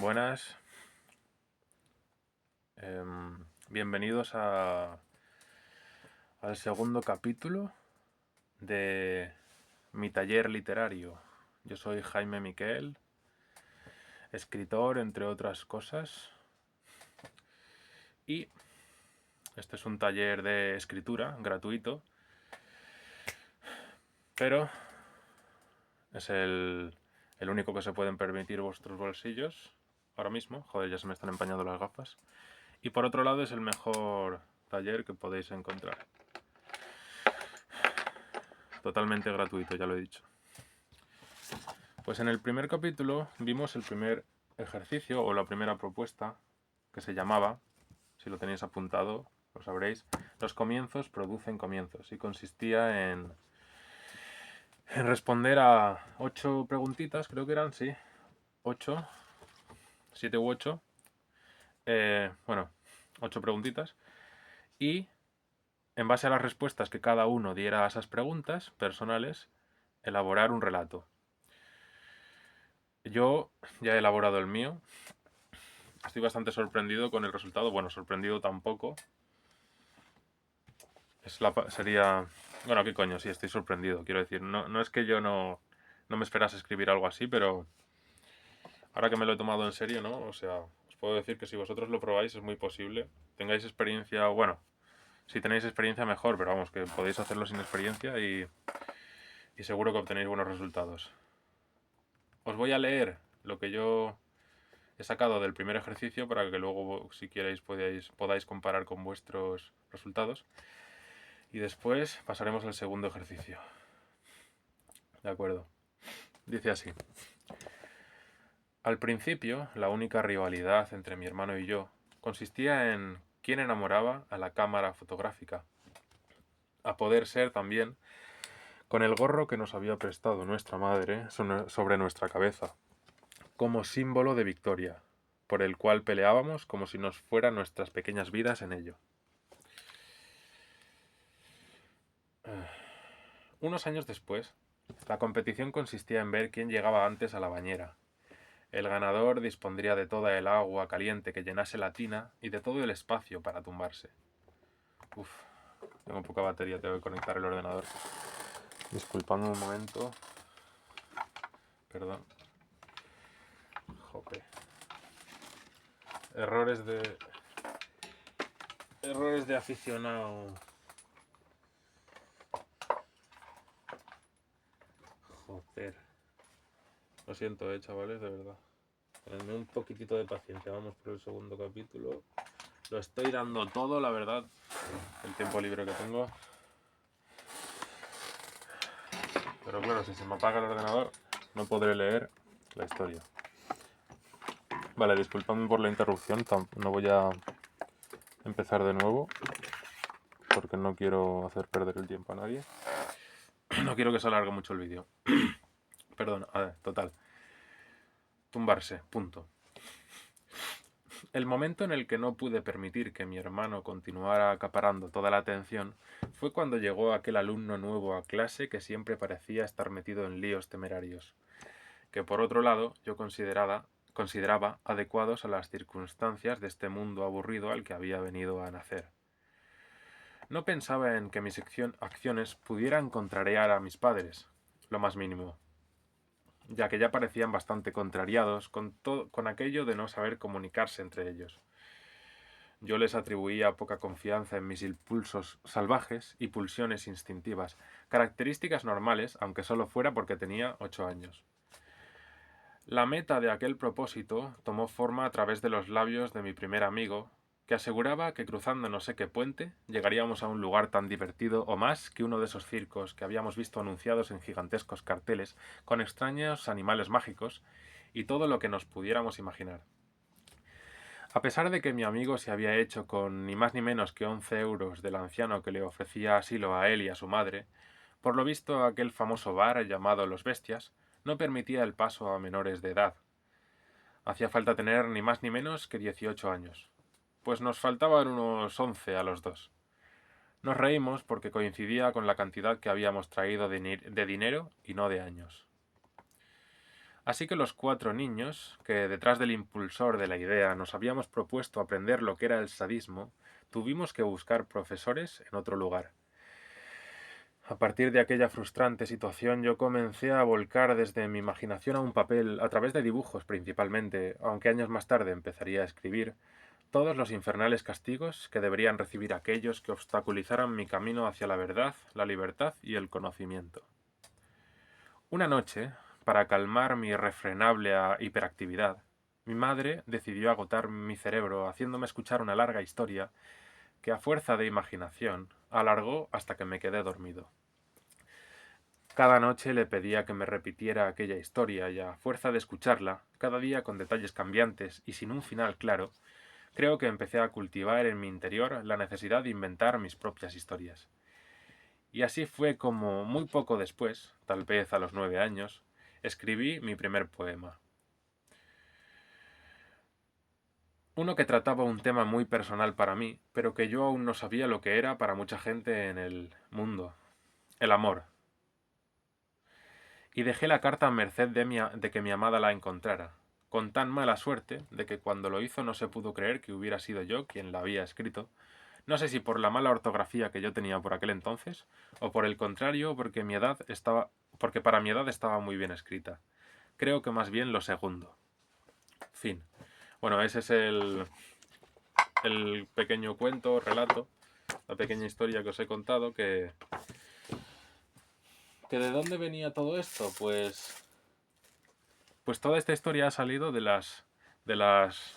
Buenas. Bienvenidos al segundo capítulo de mi taller literario. Yo soy Jaime Miquel, escritor, entre otras cosas. Y este es un taller de escritura gratuito, pero es el único que se pueden permitir vuestros bolsillos ahora mismo. Joder, ya se me están empañando las gafas. Y por otro lado es el mejor taller que podéis encontrar. Totalmente gratuito, ya lo he dicho. Pues en el primer capítulo vimos el primer ejercicio o la primera propuesta que se llamaba, si lo tenéis apuntado, lo sabréis, los comienzos producen comienzos, y consistía en responder a 8 preguntitas, creo que eran, sí, 8, 7 u 8, 8 preguntitas, y en base a las respuestas que cada uno diera a esas preguntas personales, elaborar un relato. Yo ya he elaborado el mío. Estoy bastante sorprendido con el resultado. Bueno, sorprendido tampoco. Sería... Bueno, ¿qué coño? Sí, estoy sorprendido. Quiero decir, no es que yo no me esperase escribir algo así, pero ahora que me lo he tomado en serio, ¿no? O sea, os puedo decir que si vosotros lo probáis es muy posible. Tengáis experiencia, bueno, si tenéis experiencia mejor, pero vamos, que podéis hacerlo sin experiencia y seguro que obtenéis buenos resultados. Os voy a leer lo que yo he sacado del primer ejercicio para que luego, si queréis, podáis comparar con vuestros resultados. Y después pasaremos al segundo ejercicio. De acuerdo. Dice así. Al principio, la única rivalidad entre mi hermano y yo consistía en quién enamoraba a la cámara fotográfica. A poder ser también con el gorro que nos había prestado nuestra madre sobre nuestra cabeza, como símbolo de victoria, por el cual peleábamos como si nos fueran nuestras pequeñas vidas en ello. Unos años después, la competición consistía en ver quién llegaba antes a la bañera. El ganador dispondría de toda el agua caliente que llenase la tina y de todo el espacio para tumbarse. Uf, tengo poca batería, tengo que conectar el ordenador. Disculpadme un momento. Perdón. Jope. Errores de aficionado. Joder. Lo siento, chavales, de verdad. Tenedme un poquitito de paciencia. Vamos por el segundo capítulo. Lo estoy dando todo, la verdad. El tiempo libre que tengo. Pero claro, si se me apaga el ordenador, no podré leer la historia. Vale, disculpadme por la interrupción. No voy a empezar de nuevo, porque no quiero hacer perder el tiempo a nadie. No quiero que se alargue mucho el vídeo. Perdón, a ver, total. Tumbarse, punto. El momento en el que no pude permitir que mi hermano continuara acaparando toda la atención fue cuando llegó aquel alumno nuevo a clase que siempre parecía estar metido en líos temerarios, que por otro lado yo consideraba adecuados a las circunstancias de este mundo aburrido al que había venido a nacer. No pensaba en que mis acciones pudieran contrariar a mis padres, lo más mínimo, ya que ya parecían bastante contrariados con aquello de no saber comunicarse entre ellos. Yo les atribuía poca confianza en mis impulsos salvajes y pulsiones instintivas, características normales, aunque solo fuera porque tenía 8 años. La meta de aquel propósito tomó forma a través de los labios de mi primer amigo, que aseguraba que cruzando no sé qué puente llegaríamos a un lugar tan divertido o más que uno de esos circos que habíamos visto anunciados en gigantescos carteles con extraños animales mágicos y todo lo que nos pudiéramos imaginar. A pesar de que mi amigo se había hecho con ni más ni menos que 11 euros del anciano que le ofrecía asilo a él y a su madre, por lo visto aquel famoso bar llamado Los Bestias no permitía el paso a menores de edad. Hacía falta tener ni más ni menos que 18 años. Pues nos faltaban unos 11 a los dos. Nos reímos porque coincidía con la cantidad que habíamos traído de dinero y no de años. Así que los 4 niños, que detrás del impulsor de la idea nos habíamos propuesto aprender lo que era el sadismo, tuvimos que buscar profesores en otro lugar. A partir de aquella frustrante situación yo comencé a volcar desde mi imaginación a un papel, a través de dibujos principalmente, aunque años más tarde empezaría a escribir, todos los infernales castigos que deberían recibir aquellos que obstaculizaran mi camino hacia la verdad, la libertad y el conocimiento. Una noche, para calmar mi irrefrenable hiperactividad, mi madre decidió agotar mi cerebro haciéndome escuchar una larga historia que a fuerza de imaginación alargó hasta que me quedé dormido. Cada noche le pedía que me repitiera aquella historia y a fuerza de escucharla, cada día con detalles cambiantes y sin un final claro, creo que empecé a cultivar en mi interior la necesidad de inventar mis propias historias. Y así fue como, muy poco después, tal vez a los 9 años, escribí mi primer poema. Uno que trataba un tema muy personal para mí, pero que yo aún no sabía lo que era para mucha gente en el mundo. El amor. Y dejé la carta a merced de que mi amada la encontrara, con tan mala suerte de que cuando lo hizo no se pudo creer que hubiera sido yo quien la había escrito. No sé si por la mala ortografía que yo tenía por aquel entonces, o por el contrario, porque para mi edad estaba muy bien escrita. Creo que más bien lo segundo. Fin. Bueno, ese es el pequeño cuento, relato, la pequeña historia que os he contado, que ¿de dónde venía todo esto? Pues toda esta historia ha salido de las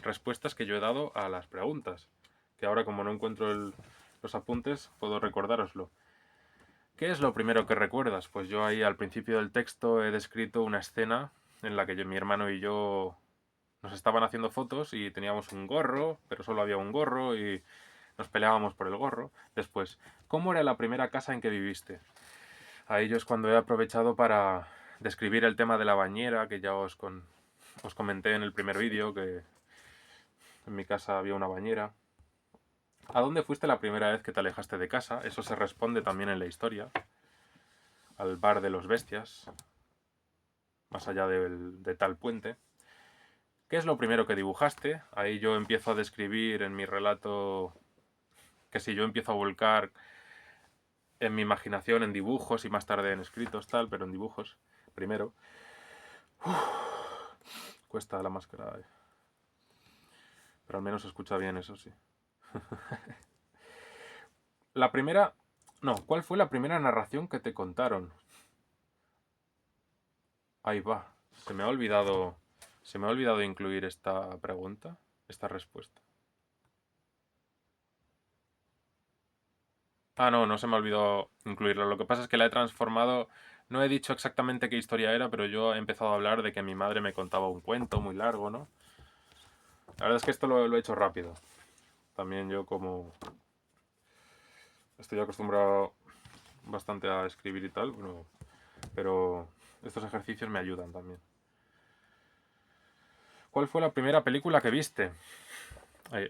respuestas que yo he dado a las preguntas, que ahora como no encuentro los apuntes, puedo recordároslo. ¿Qué es lo primero que recuerdas? Pues yo ahí al principio del texto he descrito una escena en la que mi hermano y yo nos estaban haciendo fotos y teníamos un gorro, pero solo había un gorro y nos peleábamos por el gorro. Después, ¿cómo era la primera casa en que viviste? Ahí yo es cuando he aprovechado para describir el tema de la bañera, que ya os comenté en el primer vídeo, que en mi casa había una bañera. ¿A dónde fuiste la primera vez que te alejaste de casa? Eso se responde también en la historia. Al bar de los bestias, más allá de tal puente. ¿Qué es lo primero que dibujaste? Ahí yo empiezo a describir en mi relato que si yo empiezo a volcar en mi imaginación en dibujos y más tarde en escritos, tal, pero en dibujos primero. Cuesta la máscara, pero al menos se escucha bien, eso sí. La primera... No, ¿cuál fue la primera narración que te contaron? Ahí va. Se me ha olvidado incluir esta pregunta, esta respuesta. Ah, no, no se me olvidó incluirlo. Lo que pasa es que la he transformado. No he dicho exactamente qué historia era, pero yo he empezado a hablar de que mi madre me contaba un cuento muy largo, ¿no? La verdad es que esto lo he hecho rápido. También yo como estoy acostumbrado bastante a escribir y tal, pero estos ejercicios me ayudan también. ¿Cuál fue la primera película que viste?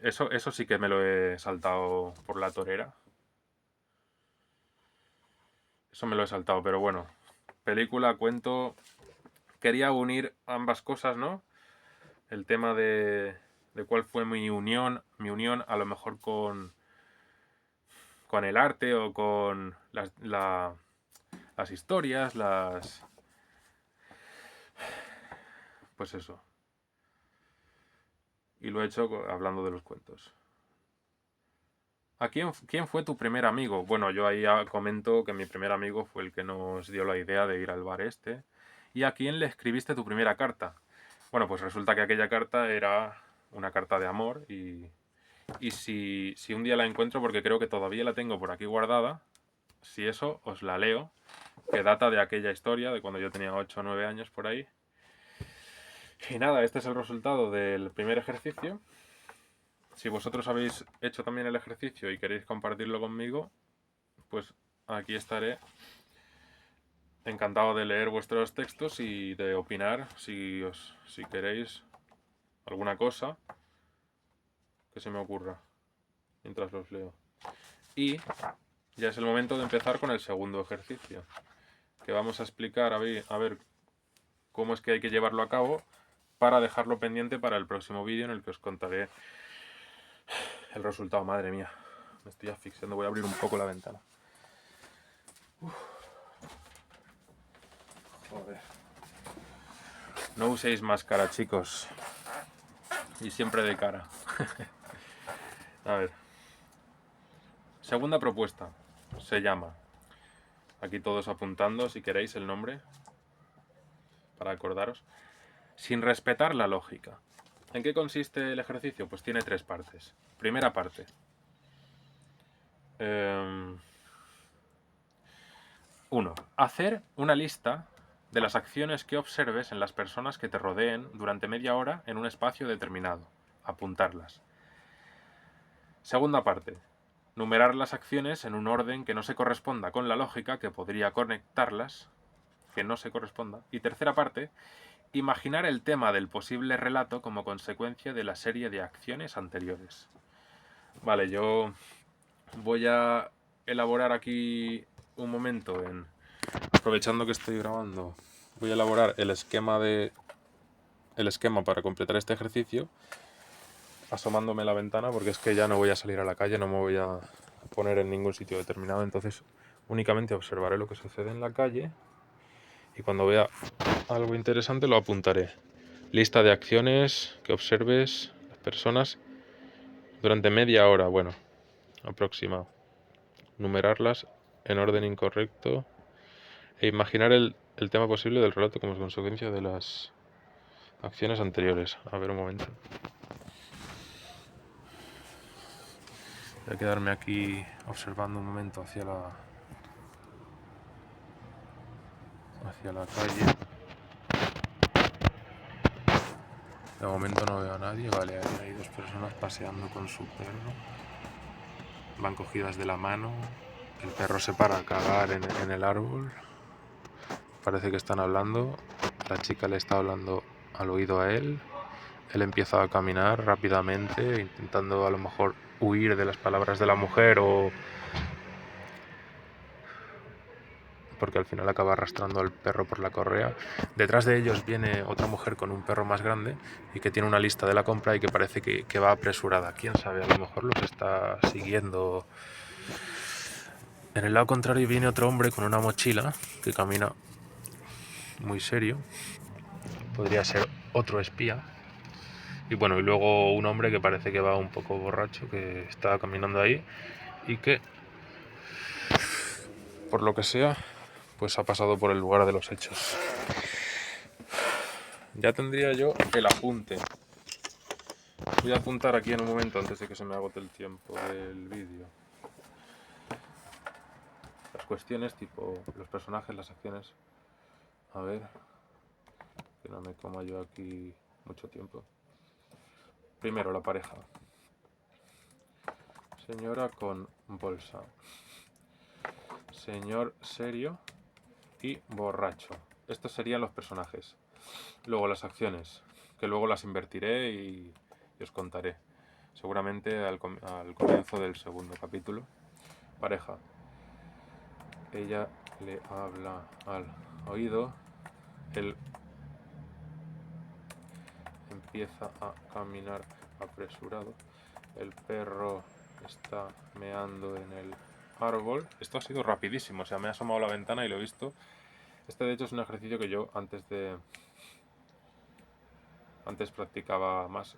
Eso sí que me lo he saltado por la torera. Eso me lo he saltado, pero bueno. Película, cuento... Quería unir ambas cosas, ¿no? El tema de cuál fue mi unión a lo mejor con el arte o con las historias, pues eso. Y lo he hecho hablando de los cuentos. ¿Quién fue tu primer amigo? Bueno, yo ahí comento que mi primer amigo fue el que nos dio la idea de ir al bar este. ¿Y a quién le escribiste tu primera carta? Bueno, pues resulta que aquella carta era una carta de amor y si un día la encuentro, porque creo que todavía la tengo por aquí guardada, si eso, os la leo, que data de aquella historia, de cuando yo tenía 8 o 9 años por ahí. Y nada, este es el resultado del primer ejercicio. Si vosotros habéis hecho también el ejercicio y queréis compartirlo conmigo, pues aquí estaré encantado de leer vuestros textos y de opinar si queréis alguna cosa que se me ocurra mientras los leo. Y ya es el momento de empezar con el segundo ejercicio, que vamos a explicar a ver cómo es que hay que llevarlo a cabo para dejarlo pendiente para el próximo vídeo en el que os contaré el resultado. Madre mía, me estoy asfixiando, voy a abrir un poco la ventana. Joder. No uséis máscara, chicos. Y siempre de cara. A ver. Segunda propuesta. Se llama. Aquí todos apuntando, si queréis, el nombre. Para acordaros. Sin respetar la lógica. ¿En qué consiste el ejercicio? Pues tiene 3 partes. Primera parte. 1. Hacer una lista de las acciones que observes en las personas que te rodeen durante media hora en un espacio determinado. Apuntarlas. Segunda parte. Numerar las acciones en un orden que no se corresponda con la lógica, que podría conectarlas, que no se corresponda. Y tercera parte. Imaginar el tema del posible relato como consecuencia de la serie de acciones anteriores. Vale, yo voy a elaborar aquí un momento aprovechando que estoy grabando, voy a elaborar el esquema para completar este ejercicio asomándome a la ventana, porque es que ya no voy a salir a la calle, no me voy a poner en ningún sitio determinado, entonces únicamente observaré lo que sucede en la calle y cuando vea algo interesante lo apuntaré. Lista de acciones que observes las personas durante media hora, bueno, aproximado. Numerarlas en orden incorrecto e imaginar el tema posible del relato como consecuencia de las acciones anteriores. A ver un momento. Voy a quedarme aquí observando un momento hacia la calle. De momento no veo a nadie. Vale, hay 2 personas paseando con su perro. Van cogidas de la mano. El perro se para a cagar en el árbol. Parece que están hablando. La chica le está hablando al oído a él. Él empieza a caminar rápidamente, intentando a lo mejor huir de las palabras de la mujer o porque al final acaba arrastrando al perro por la correa. Detrás de ellos viene otra mujer con un perro más grande y que tiene una lista de la compra y que parece que va apresurada. Quién sabe, a lo mejor los está siguiendo. En el lado contrario viene otro hombre con una mochila que camina muy serio. Podría ser otro espía. Y bueno, y luego un hombre que parece que va un poco borracho, que está caminando ahí y que, por lo que sea, pues ha pasado por el lugar de los hechos. Ya tendría yo el apunte. Voy a apuntar aquí en un momento antes de que se me agote el tiempo del vídeo. Las cuestiones tipo los personajes, las acciones. A ver, que no me coma yo aquí mucho tiempo. Primero, la pareja. Señora con bolsa. Señor serio y borracho. Estos serían los personajes. Luego las acciones, que luego las invertiré y os contaré. Seguramente al comienzo del segundo capítulo. Pareja. Ella le habla al oído. Él empieza a caminar apresurado. El perro está meando en el árbol. Esto ha sido rapidísimo, o sea, me he asomado a la ventana y lo he visto. Este de hecho es un ejercicio que yo antes practicaba más.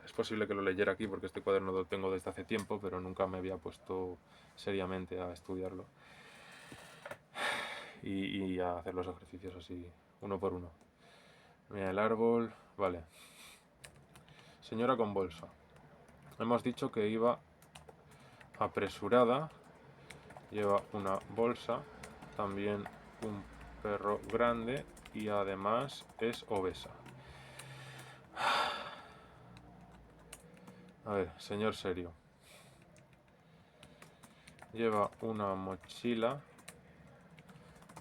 Es posible que lo leyera aquí porque este cuaderno lo tengo desde hace tiempo, pero nunca me había puesto seriamente a estudiarlo y a hacer los ejercicios así uno por uno. Mira el árbol, vale. Señora con bolsa. Hemos dicho que iba apresurada, lleva una bolsa, también un perro grande y además es obesa. A ver, señor serio. Lleva una mochila,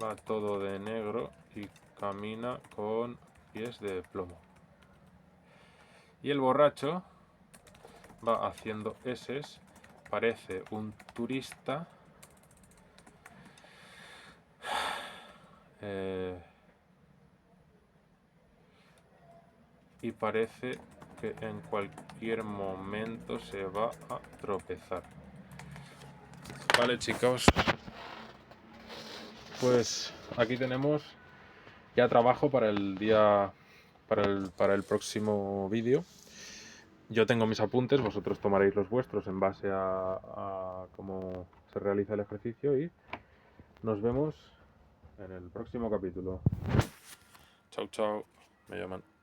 va todo de negro y camina con pies de plomo. Y el borracho va haciendo eses, parece un turista. y parece que en cualquier momento se va a tropezar. Vale, chicos, pues aquí tenemos ya trabajo para el día, para el próximo vídeo. Yo tengo mis apuntes, vosotros tomaréis los vuestros en base a cómo se realiza el ejercicio y nos vemos en el próximo capítulo. Chao, chao. Me llaman.